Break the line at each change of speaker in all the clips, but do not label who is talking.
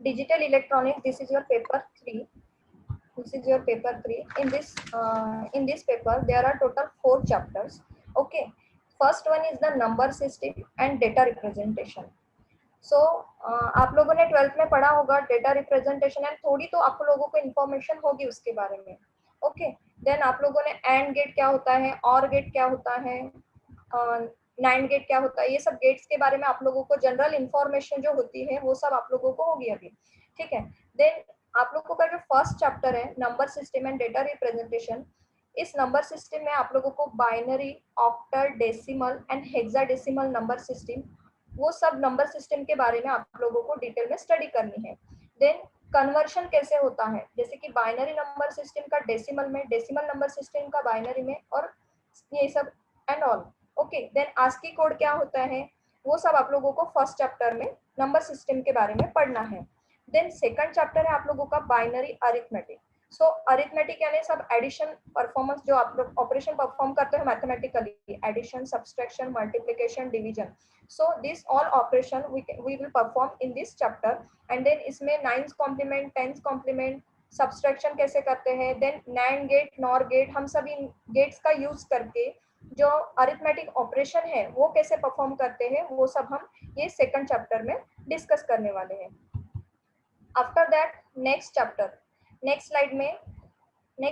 digital electronics. This is your paper 3. This is your paper 3. In this paper there are total 4 chapters. Okay, first one is the number system and data representation. सो आप लोगों ने 12th में पढ़ा होगा data representation and थोड़ी तो आप लोगों को इन्फॉर्मेशन होगी उसके बारे में. ओके, देन आप लोगों ने एंड गेट क्या होता है, और गेट क्या होता है, नाइंड गेट क्या होता है, ये सब गेट्स के बारे में आप लोगों को जनरल इन्फॉर्मेशन जो होती है वो सब आप लोगों को होगी अभी. ठीक है, देन आप लोगों का जो फर्स्ट चैप्टर है number system and data representation, इस नंबर सिस्टम में आप लोगों को binary, octal, decimal and hexadecimal number system, वो सब नंबर सिस्टम के बारे में आप लोगों को डिटेल में स्टडी करनी है. देन कन्वर्शन कैसे होता है, जैसे कि बाइनरी नंबर सिस्टम का डेसिमल में, डेसिमल नंबर सिस्टम का बाइनरी में, और ये सब and all. Okay, then ASCII code क्या होता है, वो सब आप लोगों को फर्स्ट चैप्टर में नंबर सिस्टम के बारे में पढ़ना है. देन सेकंड चैप्टर है आप लोगों का बाइनरी अरिथमेटिक. सो अरिथमेटिक यानी सब एडिशन परफॉर्मेंस जो आप लोग ऑपरेशन परफॉर्म करते हैं mathematically, addition, subtraction, multiplication, division. So this all operation we will perform in this chapter. And then इसमें 9th complement, 10th complement, subtraction कैसे करते हैं, then NAND gate, NOR gate, हम सभी गेट्स का यूज करके जो अरिथमेटिक ऑपरेशन है वो कैसे परफॉर्म करते हैं, वो सब हम ये सेकंड चैप्टर में डिस्कस करने वाले हैं. After that next chapter, next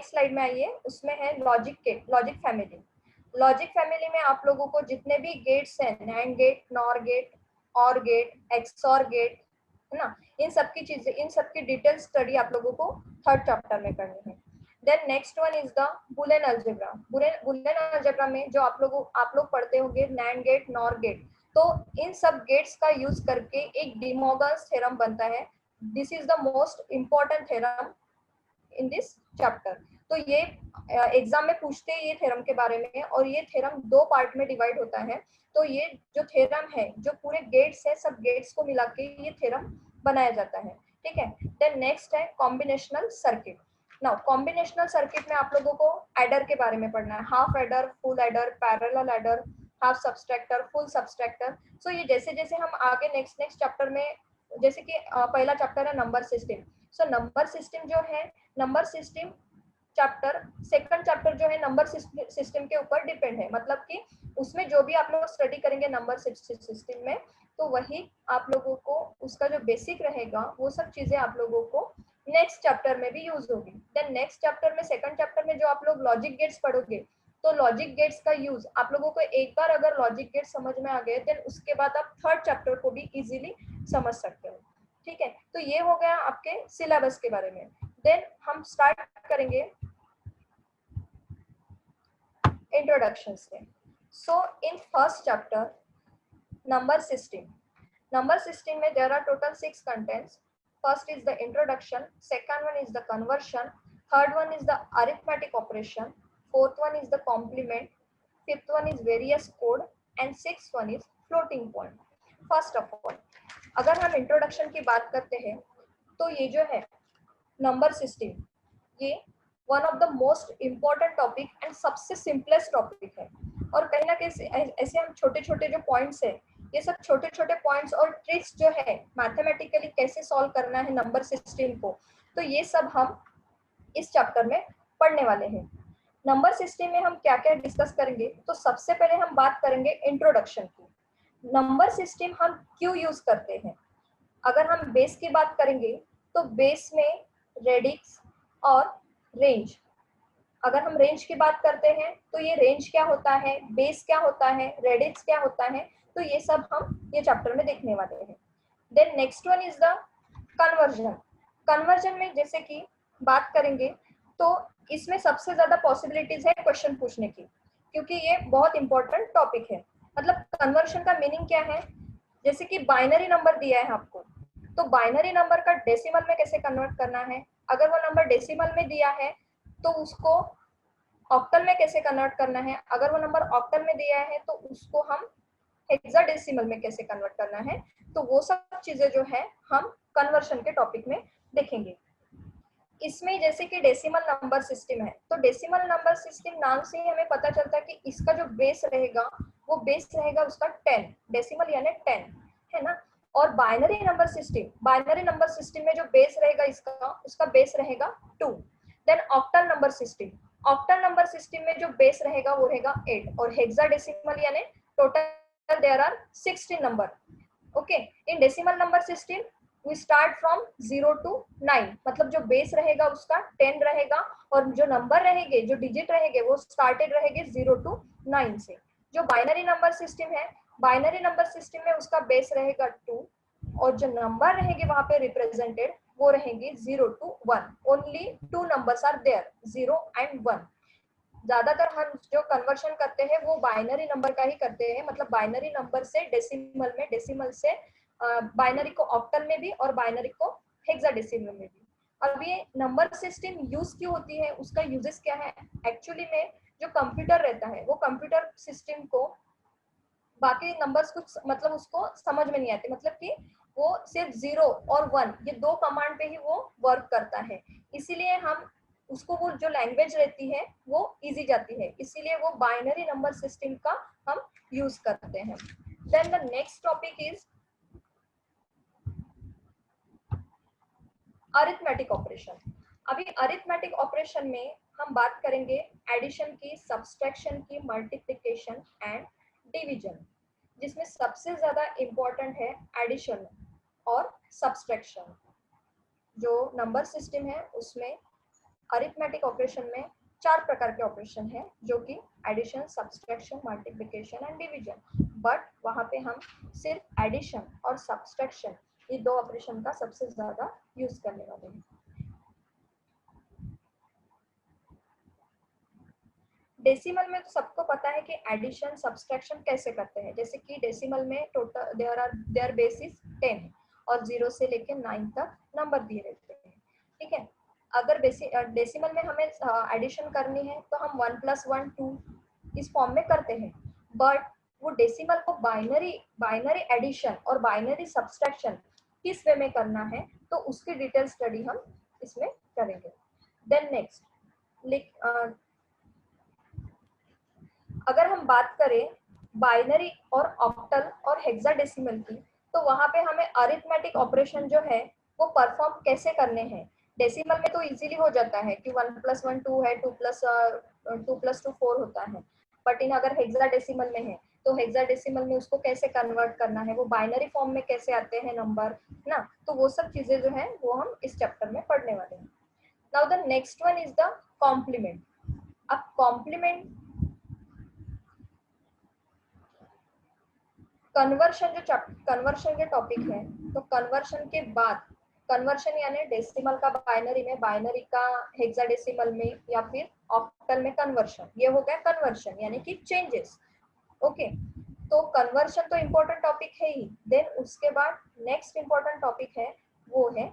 slide में आइए, उसमें है logic gate, logic family. Logic family में आप लोगों को जितने भी गेट्स हैं, नैंड गेट, नॉर गेट, और गेट, एक्सऑर गेट, है ना, इन सब की चीजें, इन सब की डिटेल स्टडी आप लोगों को थर्ड चैप्टर में करनी है. Then next one is the Boolean algebra. Boolean algebra में जो आप लोग पढ़ते होंगे नैंड गेट, नॉर गेट, तो इन सब गेट्स का यूज करके एक डी मॉर्गन्स थ्योरम बनता है. This is the most important theorem in this chapter. तो ये एग्जाम में पूछते हैं ये थ्योरम के बारे में, और ये थ्योरम 2 पार्ट में डिवाइड होता है. तो ये जो थ्योरम है, जो पूरे गेट्स है, सब गेट्स को मिला के ये थ्योरम बनाया जाता है. ठीक है, देन नेक्स्ट है combinational circuit. Now combinational circuit में आप लोगों को एडर के बारे में पढ़ना है, half adder, full adder, parallel adder, half subtractor, full subtractor. So ये जैसे जैसे हम आगे नेक्स्ट चैप्टर में, जैसे कि पहला चैप्टर है number system. So number system जो है, number system chapter, second chapter जो है नंबर सिस्टम के ऊपर डिपेंड है. मतलब कि उसमें जो भी आप लोग स्टडी करेंगे नंबर सिस्टम में, तो वही आप लोगों को उसका जो बेसिक रहेगा वो सब चीजें आप लोगों को नेक्स्ट चैप्टर में भी यूज होगी. देन नेक्स्ट चैप्टर में, सेकंड चैप्टर में जो आप लोग लॉजिक गेट्स पढ़ोगे, तो लॉजिक गेट्स का यूज आप लोगों को एक बार अगर लॉजिक गेट समझ में आ गए, देन उसके बाद आप थर्ड चैप्टर को भी इजीली समझ सकते हो. ठीक है, तो ये हो गया आपके सिलेबस के बारे में. देन हम स्टार्ट करेंगे इंट्रोडक्शन से. So in first chapter number system में there are total 6 contents. First is the introduction, second one is the conversion, third one is the arithmetic operation, fourth one is the complement, fifth one is various code, and sixth one is floating point. First of all अगर हम introduction की बात करते हैं, तो ये जो है नंबर सिस्टम, ये one of the most important topic and सबसे सिंपलेस्ट टॉपिक है. और कहीं ना कहीं ऐसे हम छोटे छोटे जो पॉइंट्स है, ये सब छोटे छोटे पॉइंट्स और ट्रिक्स जो है मैथमेटिकली कैसे सॉल्व करना है नंबर सिस्टम को, तो ये सब हम इस चैप्टर में पढ़ने वाले हैं. नंबर सिस्टम में हम क्या क्या डिस्कस करेंगे, तो सबसे पहले हम बात करेंगे इंट्रोडक्शन की. नंबर सिस्टम हम क्यों यूज करते हैं. अगर हम बेस की बात करेंगे, तो बेस में रेडिक्स और रेंज. अगर हम रेंज की बात करते हैं, तो ये रेंज क्या होता है, बेस क्या होता है, रेडिक्स क्या होता है, तो ये सब हम ये चैप्टर में देखने वाले हैं. Then next one is the conversion. Conversion में जैसे कि बात करेंगे, तो इसमें सबसे ज्यादा पॉसिबिलिटीज है क्वेश्चन पूछने की, क्योंकि ये बहुत इंपॉर्टेंट टॉपिक है. मतलब कन्वर्शन का मीनिंग क्या है, जैसे कि बाइनरी नंबर दिया है आपको, तो बाइनरी नंबर का डेसिमल में कैसे कन्वर्ट करना है. अगर वो नंबर डेसिमल में दिया है, तो उसको ऑक्टल में कैसे कन्वर्ट करना है. अगर वो नंबर ऑक्टल में दिया है, तो उसको हम हेक्साडेसिमल में कैसे कन्वर्ट करना है. तो वो सब चीजें जो है हम कन्वर्शन के टॉपिक में देखेंगे. इसमें जैसे कि डेसिमल नंबर सिस्टम है, तो डेसिमल नंबर सिस्टम नाम से ही हमें पता चलता है कि इसका जो बेस रहेगा, वो बेस रहेगा उसका 10, डेसिमल यानी 10, है ना. और बाइनरी नंबर सिस्टम में जो बेस रहेगा उसका बेस रहेगा 2। देन ऑक्टल नंबर सिस्टम में जो बेस रहेगा वो रहेगा 8 और हेक्साडेसिमल यानी total there are 16 number. Okay, in decimal number system we start from 0 to 9, मतलब जो बेस रहेगा उसका 10 रहेगा और जो नंबर रहेंगे, जो डिजिट रहेंगे वो स्टार्टेड रहेंगे 0 to 9 से। जो बाइनरी नंबर सिस्टम है, बाइनरी नंबर सिस्टम में उसका बेस रहेगा 2 और जो नंबर रहेंगे वहां पे रिप्रेजेंटेड वो रहेंगे 0 to 1। Only 2 numbers are there, 0 and 1। ज्यादातर हम जो कन्वर्शन करते हैं वो बाइनरी नंबर का ही करते हैं, मतलब बाइनरी नंबर से डेसिमल में, डेसिमल से बाइनरी को ऑक्टल में भी और बाइनरी को हेक्साडेसिमल में भी। अब ये नंबर सिस्टम यूज क्यों होती है, उसका यूजेस क्या है? एक्चुअली में जो कंप्यूटर रहता है वो कंप्यूटर सिस्टम को बाकी नंबर्स कुछ मतलब उसको समझ में नहीं आते, मतलब कि वो सिर्फ 0 और 1 ये दो कमांड पे ही वो वर्क करता है, इसीलिए हम उसको वो जो लैंग्वेज रहती है वो इजी जाती है, इसीलिए वो बाइनरी नंबर सिस्टम का हम यूज करते हैं। Then the next topic is arithmetic operation. अभी अरिथमेटिक ऑपरेशन में हम बात करेंगे एडिशन की, सब्सट्रैक्शन की, मल्टीप्लिकेशन एंड डिवीजन, जिसमें सबसे ज्यादा इम्पोर्टेंट है एडिशन और सब्सट्रैक्शन। जो नंबर सिस्टम है उसमें अरिथमेटिक ऑपरेशन में 4 प्रकार के ऑपरेशन है, जो कि addition, subtraction, multiplication and division. But वहां पे हम सिर्फ एडिशन और सब्सट्रैक्शन ये दो ऑपरेशन का सबसे ज्यादा यूज करने वाले हैं। डेसिमल में तो सबको पता है कि एडिशन सब्सट्रैक्शन कैसे करते हैं, जैसे कि डेसिमल में टोटल देयर बेस इज 10 और 0 से लेकर 9 तक नंबर दिए रहते हैं। ठीक है, अगर डेसिमल में हमें एडिशन करनी है तो हम 1 + 1 2 इस फॉर्म में करते हैं, बट वो डेसिमल को बाइनरी एडिशन और बाइनरी सब्सट्रैक्शन किस वे में करना है तो उसकी डिटेल स्टडी हम इसमें करेंगे। देन नेक्स्ट, अगर हम बात करें बाइनरी और ऑक्टल और हेक्साडेसिमल की, तो वहां पे हमें अरिथमेटिक ऑपरेशन जो है वो परफॉर्म कैसे करने हैं। डेसिमल में तो इजीली हो जाता है कि 1 + 1 2 है, 2 + 2 4 होता है, बट इन अगर हेक्साडेसिमल में है तो हेक्साडेसिमल में उसको कैसे कन्वर्ट करना है, वो बाइनरी फॉर्म में कैसे आते हैं नंबर ना, तो वो सब चीजें जो है वो हम इस चैप्टर में पढ़ने वाले हैं। Now the next one is the complement. अब कॉम्प्लीमेंट कन्वर्शन के टॉपिक है, तो कन्वर्शन के बाद, कन्वर्शन यानी डेसिमल का बाइनरी में, बाइनरी का हेक्साडेसिमल में या फिर ऑक्टल में कन्वर्शन, ये हो गया कन्वर्शन यानी कि चेंजेस। ओके, तो कन्वर्शन तो इम्पोर्टेंट टॉपिक है ही। देन उसके बाद नेक्स्ट इम्पोर्टेंट टॉपिक है वो है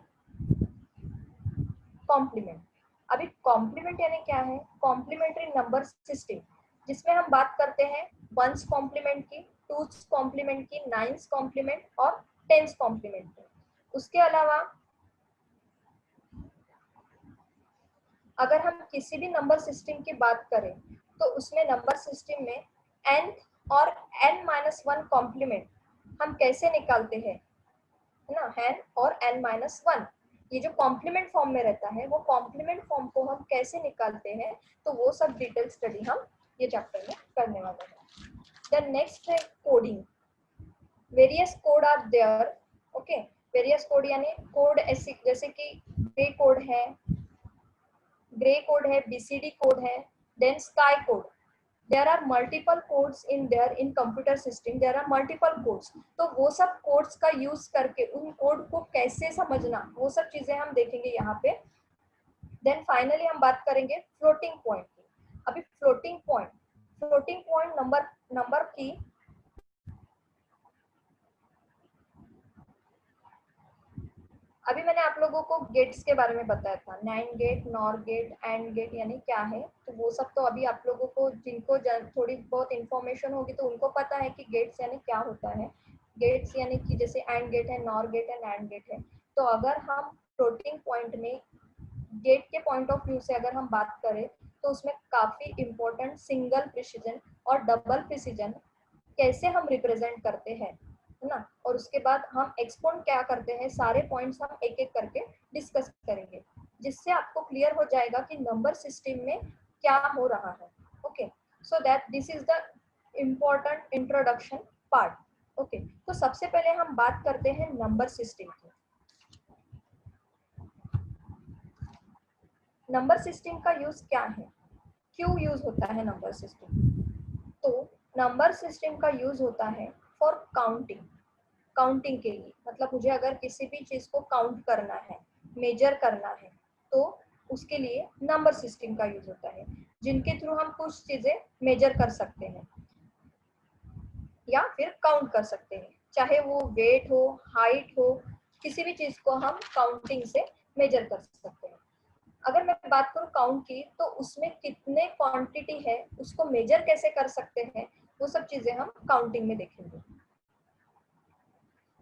कॉम्प्लीमेंट। अभी कॉम्प्लीमेंट यानी क्या है? कॉम्प्लीमेंट्री नंबर सिस्टम, जिसमें हम बात करते हैं वंस कॉम्प्लीमेंट की, टूस कॉम्प्लीमेंट की, नाइन्स कॉम्प्लीमेंट और टेंस कॉम्प्लीमेंट की। उसके अलावा अगर हम किसी भी नंबर सिस्टम की बात करें तो उसमें नंबर सिस्टम में n और n-1 कॉम्प्लीमेंट हम कैसे निकालते हैं, है ना, n और n-1 ये जो कॉम्प्लीमेंट फॉर्म में रहता है वो कॉम्प्लीमेंट फॉर्म को हम कैसे निकालते हैं, तो वो सब डिटेल स्टडी हम ये चैप्टर में करने वाले हैं। देन नेक्स्ट है coding. Various code are there. Okay, various code यानी कोड ऐसी जैसे कि ग्रे कोड है, BCD कोड है, then ASCII code. There are multiple codes in there in computer system, there are multiple codes, तो वो सब कोड्स का यूज करके उन कोड को कैसे समझना, वो सब चीजें हम देखेंगे यहाँ पे। देन फाइनली हम बात करेंगे फ्लोटिंग पॉइंट की। अभी फ्लोटिंग पॉइंट नंबर की अभी मैंने आप लोगों को गेट्स के बारे में बताया था, NAND gate, NOR gate, and gate यानी क्या है, तो वो सब तो अभी आप लोगों को जिनको थोड़ी बहुत इंफॉर्मेशन होगी तो उनको पता है कि गेट्स यानी क्या होता है। गेट्स यानी कि जैसे एंड गेट है, नॉर गेट है, नैंड गेट है। तो अगर हम फ्लोटिंग पॉइंट में गेट के पॉइंट ऑफ व्यू से अगर हम बात करें तो उसमें काफी इंपॉर्टेंट सिंगल प्रिसिजन और डबल प्रिसिजन कैसे हम रिप्रेजेंट करते हैं है ना। और उसके बाद हम एक्सपोनेंट क्या करते हैं, सारे पॉइंट्स हम एक एक करके डिस्कस करेंगे, जिससे आपको क्लियर हो जाएगा कि नंबर सिस्टम में क्या हो रहा है। Okay, so that this is the important introduction part. Okay, तो सबसे पहले हम बात करते हैं नंबर सिस्टम की। नंबर सिस्टम का यूज क्या है, क्यों यूज होता है नंबर सिस्टम? तो नंबर सिस्टम का यूज होता है फॉर काउंटिंग, काउंटिंग के लिए। मतलब मुझे अगर किसी भी चीज को काउंट करना है, मेजर करना है, तो उसके लिए नंबर सिस्टम का यूज होता है, जिनके थ्रू हम कुछ चीजें मेजर कर सकते हैं या फिर काउंट कर सकते हैं, चाहे वो वेट हो, हाइट हो, किसी भी चीज को हम काउंटिंग से मेजर कर सकते हैं। अगर मैं बात करूँ काउंट की, तो उसमें कितने क्वांटिटी है, उसको मेजर कैसे कर सकते हैं, वो सब चीजें हम काउंटिंग में देखेंगे।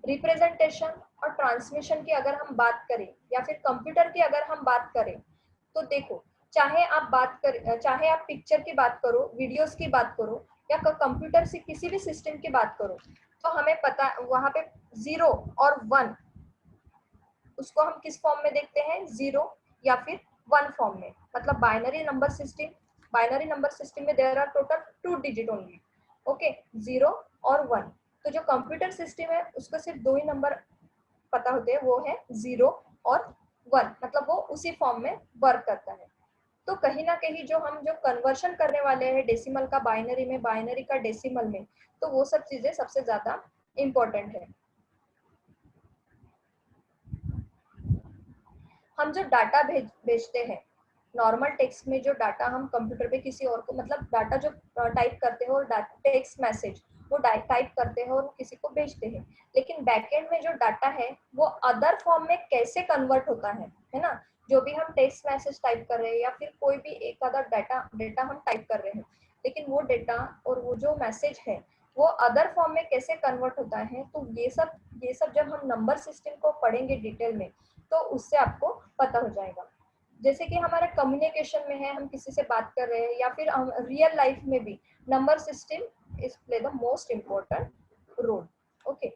रिप्रेजेंटेशन और ट्रांसमिशन की अगर हम बात करें, या फिर कंप्यूटर की अगर हम बात करें, तो देखो, चाहे आप पिक्चर की बात करो, वीडियोस की बात करो, या कंप्यूटर से किसी भी सिस्टम की बात करो, तो हमें पता वहां पे 0 और 1, उसको हम किस फॉर्म में देखते हैं, 0 या फिर 1 फॉर्म में। मतलब binary number system, binary number system में there are total 2 digit only. Okay, 0 और 1। तो जो कंप्यूटर सिस्टम है उसको सिर्फ 2 ही नंबर पता होते हैं, वो है 0 और 1। मतलब वो उसी फॉर्म में वर्क करता है। तो कहीं ना कहीं जो कन्वर्शन करने वाले हैं डेसिमल का बाइनरी में, बाइनरी का डेसिमल में, तो वो सब चीजें सबसे ज्यादा इम्पोर्टेंट है। हम जो डाटा भेजते हैं, नॉर्मल टेक्स्ट में जो डाटा हम कंप्यूटर पे किसी और को, मतलब डाटा जो टाइप करते हैं, और टेक्स्ट मैसेज वो टाइप करते हैं और किसी को भेजते हैं, लेकिन बैकएंड में जो डाटा है वो अदर फॉर्म में कैसे कन्वर्ट होता है ना। जो भी हम टेक्स्ट मैसेज टाइप कर रहे हैं, या फिर कोई भी एक अदर डाटा डेटा हम टाइप कर रहे हैं, लेकिन वो डेटा और वो जो मैसेज है वो अदर फॉर्म में कैसे कन्वर्ट होता है, तो ये सब जब हम नंबर सिस्टम को पढ़ेंगे डिटेल में, तो उससे आपको पता हो जाएगा। जैसे कि हमारे कम्युनिकेशन में है, हम किसी से बात कर रहे हैं, या फिर हम रियल लाइफ में भी number system is play the most important role. Okay,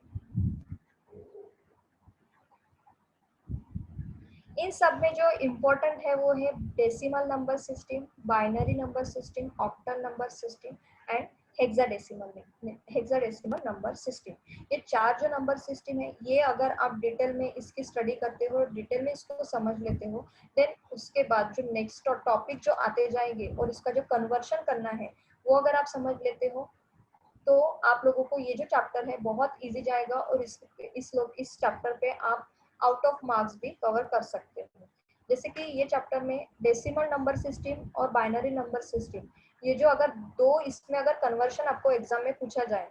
इन सब में जो इम्पोर्टेंट है वो है decimal number system, binary number system, octal number system and hexadecimal number system. ये 4 जो नंबर सिस्टम है, ये अगर आप डिटेल में इसकी स्टडी करते हो, डिटेल में इसको समझ लेते हो, देन उसके बाद जो नेक्स्ट टॉपिक जो आते जाएंगे और इसका जो कन्वर्शन करना है वो अगर आप समझ लेते हो, तो आप लोगों को ये जो चैप्टर है बहुत इजी जाएगा, और इस चैप्टर पे आप आउट ऑफ मार्क्स भी कवर कर सकते हो। जैसे कि ये चैप्टर में डेसिमल नंबर सिस्टम और बाइनरी नंबर सिस्टम, ये जो अगर दो, इसमें अगर कन्वर्शन आपको एग्जाम में पूछा जाए,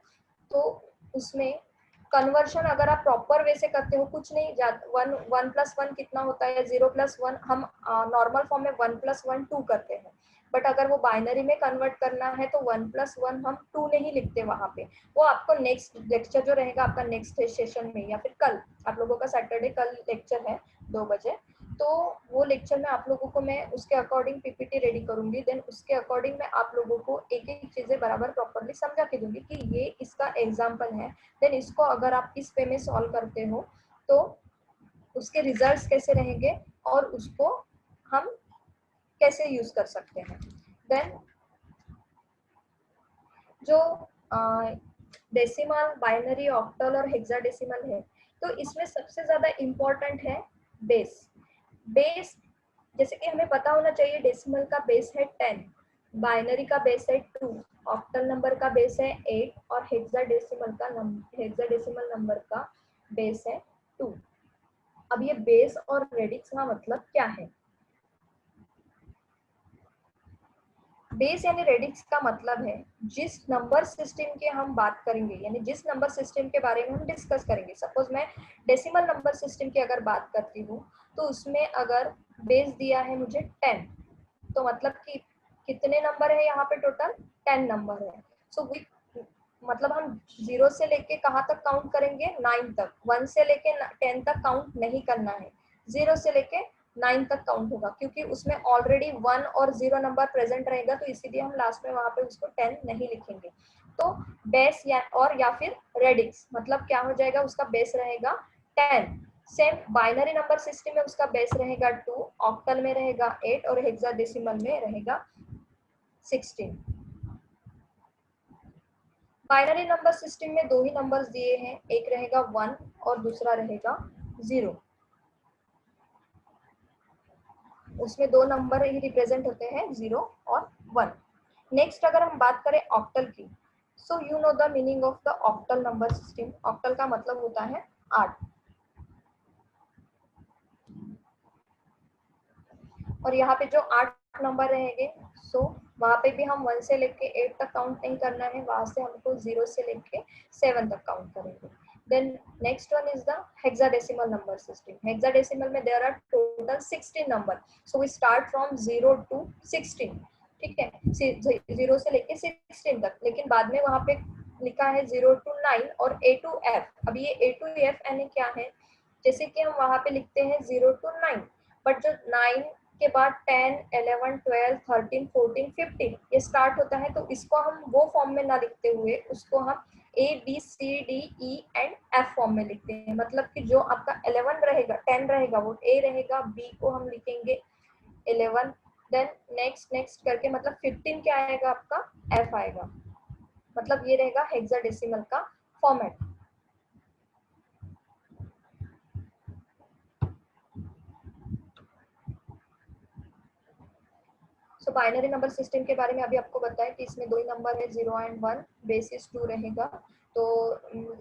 तो उसमें कन्वर्शन अगर आप प्रॉपर वे से करते हो, कुछ नहीं, 1+1 कितना होता है, 0+1 हम नॉर्मल फॉर्म में 1+1 2 करते हैं, बट अगर वो बाइनरी में कन्वर्ट करना है तो 1+1 हम 2 नहीं लिखते वहां पे। वो आपको नेक्स्ट लेक्चर जो रहेगा आपका नेक्स्ट सेशन में, या फिर कल, आप लोगों का सैटरडे कल लेक्चर है 2 बजे, तो वो लेक्चर में आप लोगों को मैं उसके अकॉर्डिंग पीपीटी रेडी करूंगी, देन उसके अकॉर्डिंग मैं आप लोगों को एक एक चीजें बराबर प्रॉपरली समझा के दूंगी कि ये इसका एग्जाम्पल है, देन इसको अगर आप इस वे में सॉल्व करते हो तो उसके रिजल्ट्स कैसे रहेंगे और उसको हम कैसे यूज कर सकते हैं। देन जो डेसिमल, बाइनरी, ऑक्टल और हेक्साडेसिमल है, तो इसमें सबसे ज्यादा इम्पोर्टेंट है बेस। बेस जैसे कि हमें पता होना चाहिए, डेसिमल का बेस है 10, बाइनरी का बेस है 2, ऑक्टल नंबर का बेस है 8 और हेक्साडेसिमल नंबर का बेस है 2। अब ये बेस और रेडिक्स का मतलब क्या है? बेस यानी रेडिक्स का मतलब है जिस नंबर सिस्टम की हम बात करेंगे, यानी जिस नंबर सिस्टम के बारे में हम डिस्कस करेंगे। सपोज मैं डेसिमल नंबर सिस्टम की अगर बात करती हूँ, तो उसमें अगर बेस दिया है मुझे 10, तो मतलब कि कितने नंबर है यहाँ पे, टोटल 10 नंबर है। सो मतलब हम 0 से लेके कहाँ तक काउंट करेंगे, 9 तक। 1 से लेके 10 तक काउंट नहीं करना है, 0 से लेके 9 तक काउंट होगा, क्योंकि उसमें ऑलरेडी 1 और 0 नंबर प्रेजेंट रहेगा, तो इसीलिए हम लास्ट में वहां पे उसको 10 नहीं लिखेंगे। तो बेस या फिर रेडिक्स, मतलब क्या हो जाएगा, उसका बेस रहेगा 10। सेम बाइनरी नंबर सिस्टम में उसका बेस रहेगा 2, ऑक्टल में रहेगा 8 और हेक्साडेसिमल में रहेगा 16। बाइनरी नंबर सिस्टम में दो ही नंबर्स दिए हैं, एक रहेगा 1 और दूसरा रहेगा 0। उसमें दो नंबर ही रिप्रेजेंट होते हैं, 0 और 1। नेक्स्ट अगर हम बात करें ऑक्टल की, so you know the meaning of the octal number system. Octal का मतलब होता है 8, और यहाँ पे जो 8 नंबर रहेंगे, सो वहाँ पे भी हम 1 से लेके 8 तक काउंट नहीं करना है, वहां से हमको 0 से लेके 7 तक काउंट करेंगे। Then next one is the hexadecimal number system. Hexadecimal में there are total 16 number. So we start from 0 to 16. ठीक है, 0 से लेके 16 तक, लेकिन बाद में वहाँ पे लिखा है 0 to 9 और A to F। अभी ये A to F यानी क्या है, जैसे कि हम वहाँ पे लिखते हैं 0 to 9, बट जो 9 के बाद 10, 11, 12, 13, 14, 15 ये स्टार्ट होता है, तो इसको हम वो फॉर्म में ना लिखते हुए उसको हम ABCDE एंड F फॉर्म में लिखते हैं। मतलब कि जो आपका 11 रहेगा, 10 रहेगा वो A रहेगा, B को हम लिखेंगे 11, देन नेक्स्ट नेक्स्ट करके, मतलब 15 क्या आएगा आपका, F आएगा। मतलब ये रहेगा हेक्साडेसिमल का फॉर्मेट। सो बाइनरी नंबर सिस्टम के बारे में अभी आपको बताया कि इसमें दो ही नंबर है, 0 एंड 1, बेसिस 2 रहेगा। तो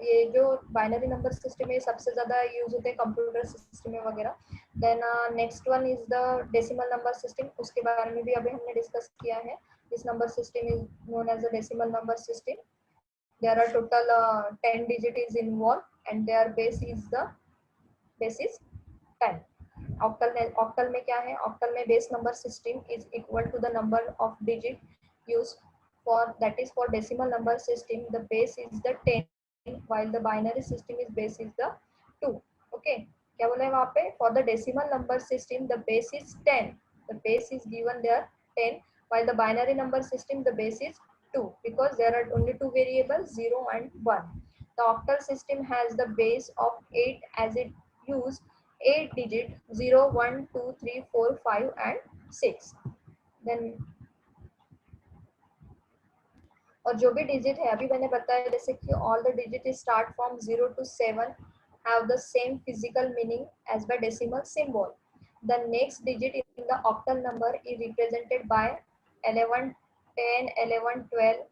ये जो बाइनरी नंबर सिस्टम है सबसे ज़्यादा यूज होते हैं कंप्यूटर सिस्टम में वगैरह। Then next one is the decimal number system, उसके बारे में भी अभी हमने डिस्कस किया है। This number system is known as the decimal number system. There are total 10 digit is involve and there base is 10। Octal में क्या है, ऑक्टल में base number system is equal to the number of digit use for, that is for decimal number system the base is the 10 while the binary system is base is the 2। Okay, क्या बोला है वहाँ पे, for the decimal number system the base is 10, the base is given there 10, while the binary number system the base is 2 because there are only two variables 0 and 1। The octal system has the base of 8 as it use 8 digit 0, 1, 2, 3, 4, 5 and 6। Then और जो भी digit है अभी मैंने बताया, जैसे कि all the digit start from 0 to 7 have the same physical meaning as by decimal symbol। The next digit in the octal number is represented by 11, 10, 11, 12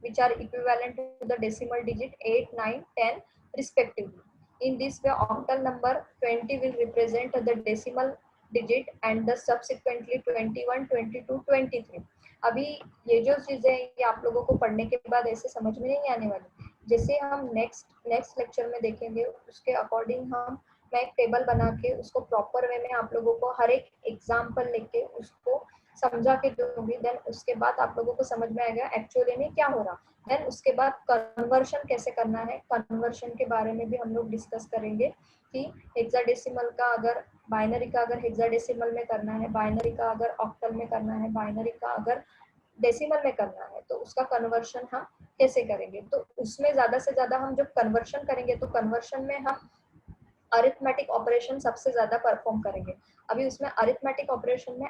which are equivalent to the decimal digit 8, 9, 10 respectively। In this way octal number 20 will represent the decimal digit and the subsequently 21, 22, 23। अभी ये जो चीजें ये आप लोगों को पढ़ने के बाद ऐसे समझ में नहीं आने वाली, जैसे हम नेक्स्ट लेक्चर में देखेंगे उसके अकॉर्डिंग मैं एक टेबल बना के उसको प्रॉपर वे में आप लोगों को हर एक एग्जाम्पल लेके उसको समझा के दूंगी। देन उसके बाद आप लोगों को समझ में आएगा एक्चुअली में क्या हो रहा। देन उसके बाद कन्वर्शन कैसे करना है, कन्वर्शन के बारे में भी हम लोग डिस्कस करेंगे कि हेक्साडेसिमल का अगर बाइनरी का अगर हेक्साडेसिमल में करना है, बाइनरी का अगर ऑक्टल में करना है, बाइनरी का अगर डेसिमल में करना है, तो उसका कन्वर्शन हम कैसे करेंगे। तो उसमें ज्यादा से ज्यादा हम जब कन्वर्शन करेंगे तो कन्वर्शन में हम अरिथमेटिक ऑपरेशन सबसे ज्यादा परफॉर्म करेंगे। अभी उसमें अरिथमेटिक ऑपरेशन में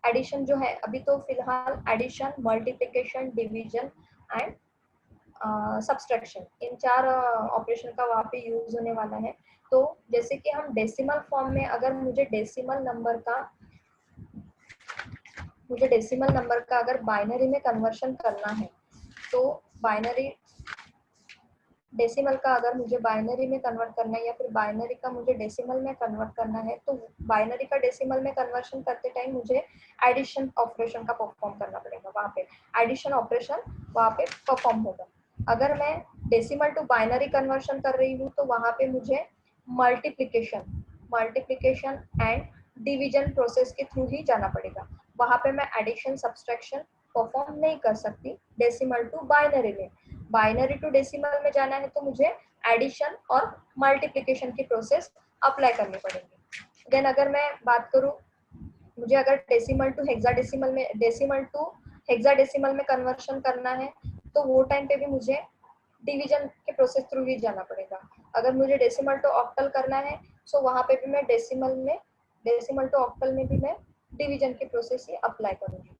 एडिशन जो है, अभी तो फिलहाल addition, multiplication, division and subtraction, इन 4 ऑपरेशन का वहाँ पे यूज होने वाला है। तो जैसे कि हम डेसिमल फॉर्म में अगर मुझे डेसिमल नंबर का अगर बाइनरी में कन्वर्शन करना है, तो बाइनरी डेसिमल का अगर मुझे बाइनरी में कन्वर्ट करना है या फिर बाइनरी का मुझे डेसिमल में कन्वर्ट करना है, तो बाइनरी का डेसिमल में कन्वर्शन करते टाइम मुझे एडिशन ऑपरेशन का परफॉर्म करना पड़ेगा। वहाँ पे एडिशन ऑपरेशन वहाँ पे परफॉर्म होगा। अगर मैं डेसिमल टू बाइनरी कन्वर्शन कर रही हूँ तो वहाँ पे मुझे मल्टीप्लिकेशन एंड डिवीजन प्रोसेस के थ्रू ही जाना पड़ेगा। वहाँ पे मैं एडिशन सब्सट्रैक्शन परफॉर्म नहीं कर सकती डेसिमल टू बाइनरी में। बाइनरी टू डेसिमल में जाना है तो मुझे एडिशन और मल्टीप्लिकेशन की प्रोसेस अप्लाई करनी पड़ेगी। देन अगर मैं बात करूँ, मुझे अगर डेसिमल टू हेक्साडेसिमल में, डेसिमल टू हेक्साडेसिमल में कन्वर्शन करना है, तो वो टाइम पे भी मुझे डिवीजन के प्रोसेस थ्रू ही जाना पड़ेगा। अगर मुझे डेसिमल टू ऑक्टल करना है, सो वहाँ पे भी मैं डेसिमल टू ऑक्टल में भी मैं डिवीजन के प्रोसेस ही अप्लाई करूँगी।